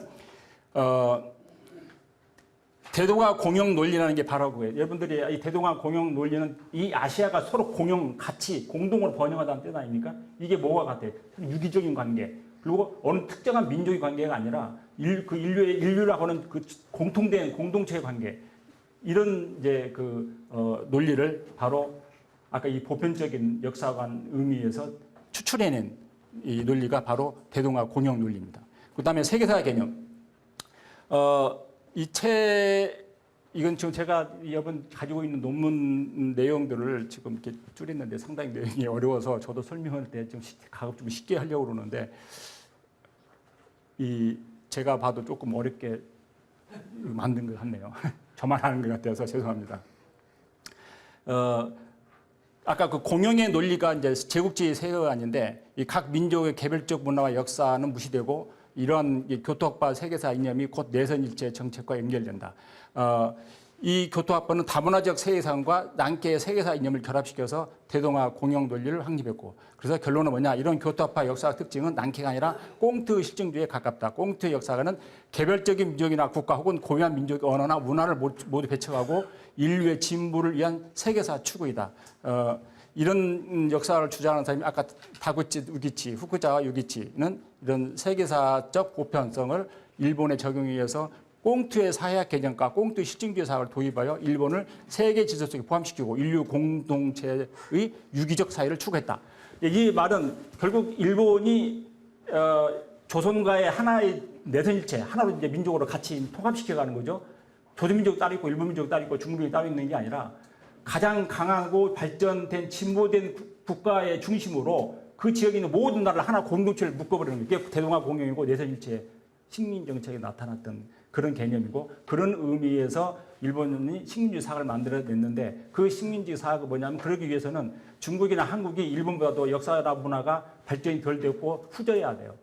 대동아 공영 논리라는 게 바로 그거예요. 여러분들이 이 대동아 공영 논리는 이 아시아가 서로 공영, 같이, 공동으로 번영하다는 뜻 아닙니까? 이게 뭐가 같아요? 유기적인 관계. 그리고 어느 특정한 민족의 관계가 아니라 인류라고 하는 그 공통된 공동체의 관계. 이런 이제 논리를 바로 아까 이 보편적인 역사관 의미에서 추출해낸 이 논리가 바로 대동아 공영 논리입니다. 그 다음에 세계사 개념. 이건 지금 제가 여러분 가지고 있는 논문 내용들을 지금 이렇게 줄였는데 상당히 내용이 어려워서 저도 설명할 때 좀 가급적 쉽게 하려고 그러는데 제가 봐도 조금 어렵게 만든 것 같네요. 저만 하는 것 같아서 죄송합니다. 아까 그 공영의 논리가 이제 제국주의 세계관인데 이 각 민족의 개별적 문화와 역사는 무시되고 이러한 교토학파 세계사 이념이 곧 내선일체 정책과 연결된다. 이 교토학파는 다문화적 세계관과 낭케의 세계사 이념을 결합시켜서 대동아 공영 논리를 확립했고 그래서 결론은 뭐냐 이런 교토학파 역사학 특징은 낭케가 아니라 꽁트 실증주의에 가깝다. 꽁트 역사가는 개별적인 민족이나 국가 혹은 고유한 민족의 언어나 문화를 모두 배척하고 인류의 진보를 위한 세계사 추구이다. 이런 역사를 주장하는 사람이 아까 다구치 우기치, 후쿠자와 유기치는 이런 세계사적 보편성을 일본에 적용해 위해서 꽁투의 사회학 개념과 꽁투 실증주의 사학을 도입하여 일본을 세계 질서 속에 포함시키고 인류 공동체의 유기적 사회를 추구했다. 이 말은 결국 일본이 조선과의 하나의 내선일체, 하나로 이제 민족으로 같이 통합시켜가는 거죠. 조선민족 따로 있고 일본민족 따로 있고 중국민족 따로 있는 게 아니라 가장 강하고 발전된 진보된 국가의 중심으로 그 지역에 있는 모든 나라를 하나 공동체를 묶어버리는 게 대동아 공영이고 내선일체 식민정책에 나타났던 그런 개념이고 그런 의미에서 일본이 식민주의 사학을 만들어냈는데 그 식민주의 사학은 뭐냐면 그러기 위해서는 중국이나 한국이 일본보다도 역사나 문화가 발전이 덜 됐고 후져야 돼요.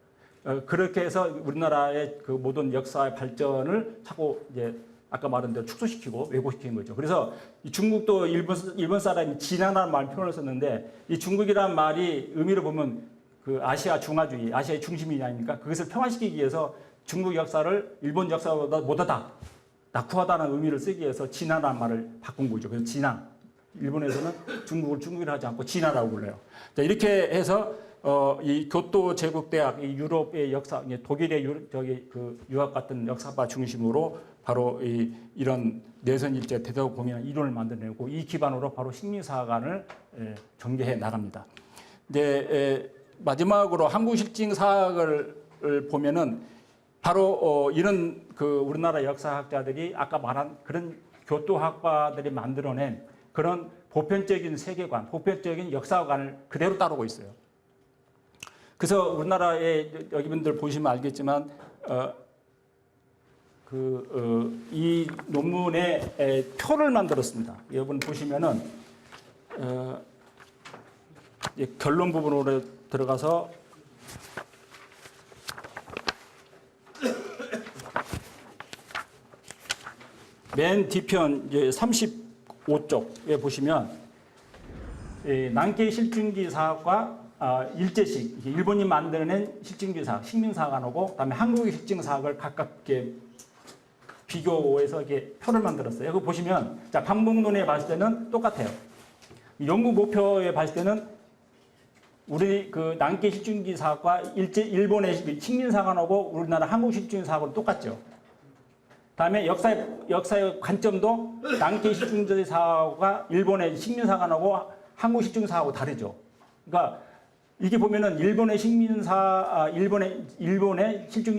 그렇게 해서 우리나라의 그 모든 역사의 발전을 자꾸 이제 아까 말한 대로 축소시키고 왜곡시키는 거죠. 그래서 이 중국도 일본 사람이 진화라는 말 표현을 썼는데 이 중국이라는 말이 의미를 보면 그 아시아 중화주의, 아시아의 중심이 아닙니까? 그것을 평화시키기 위해서 중국 역사를 일본 역사보다 못하다, 낙후하다는 의미를 쓰기 위해서 진화라는 말을 바꾼 거죠. 그래서 진화. 일본에서는 중국을 중국이라 하지 않고 진화라고 불러요. 자, 이렇게 해서 이 교토 제국대학, 이 유럽의 역사, 독일의 유학 같은 역사파 중심으로 바로 이런 내선일제 대도공이라는 이론을 만들어내고 이 기반으로 바로 식민사관을 전개해 나갑니다. 이제 마지막으로 한국실증사학을 보면은 바로 이런 그 우리나라 역사학자들이 아까 말한 그런 교토학파들이 만들어낸 그런 보편적인 세계관, 보편적인 역사관을 그대로 따르고 있어요. 그래서 우리나라의 여기분들 보시면 알겠지만 이 논문에 표를 만들었습니다. 여러분 보시면은 결론 부분으로 들어가서 맨 뒤편 35쪽에 보시면 난케이 실증기 사학과 일제식, 일본이 만들어낸 실증기 사학, 식민사관하고 그다음에 한국의 실증사학을 각각 이렇게 비교해서 이렇게 표를 만들었어요. 그거 보시면 자 방법론에 봤을 때는 똑같아요. 연구 목표에 봤을 때는 우리 그 난케이 실증기 사학과 일본의 식민사관하고 우리나라 한국 실증기 사학은 똑같죠. 다음에 역사의 관점도 난케이 실증기 사학과 일본의 식민사관하고 한국 실증기 사학하고 다르죠. 그러니까 이게 보면은 일본의 실증주의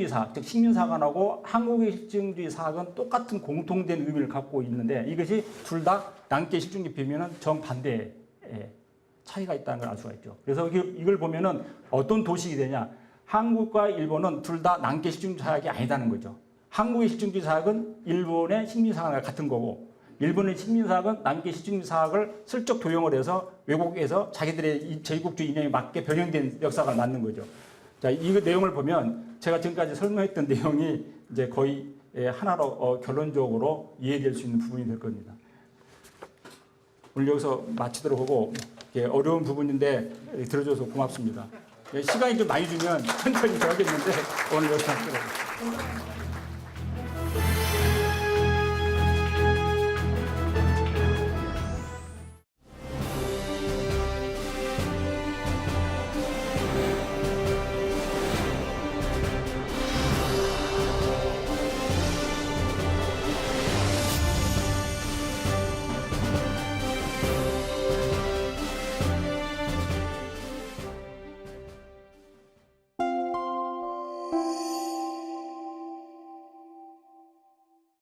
사학, 즉 식민사관하고 한국의 실증주의 사학은 똑같은 공통된 의미를 갖고 있는데 이것이 둘 다 난케이 실증주의 비면은 정반대의 차이가 있다는 걸 알 수가 있죠. 그래서 이걸 보면은 어떤 도식이 되냐? 한국과 일본은 둘 다 난케이 실증주의 사학이 아니다는 거죠. 한국의 실증주의 사학은 일본의 식민사학과 같은 거고 일본의 식민사학은 난케이 실증주의 사학을 슬쩍 도용을 해서 왜곡해서 자기들의 제국주의 이념에 맞게 변형된 역사가 맞는 거죠. 자, 이 내용을 보면 제가 지금까지 설명했던 내용이 이제 거의 하나로 결론적으로 이해될 수 있는 부분이 될 겁니다. 오늘 여기서 마치도록 하고 어려운 부분인데 들어줘서 고맙습니다. 시간이 좀 많이 주면 천천히 더 하겠는데 오늘 여기서 마치도록 하겠습니다.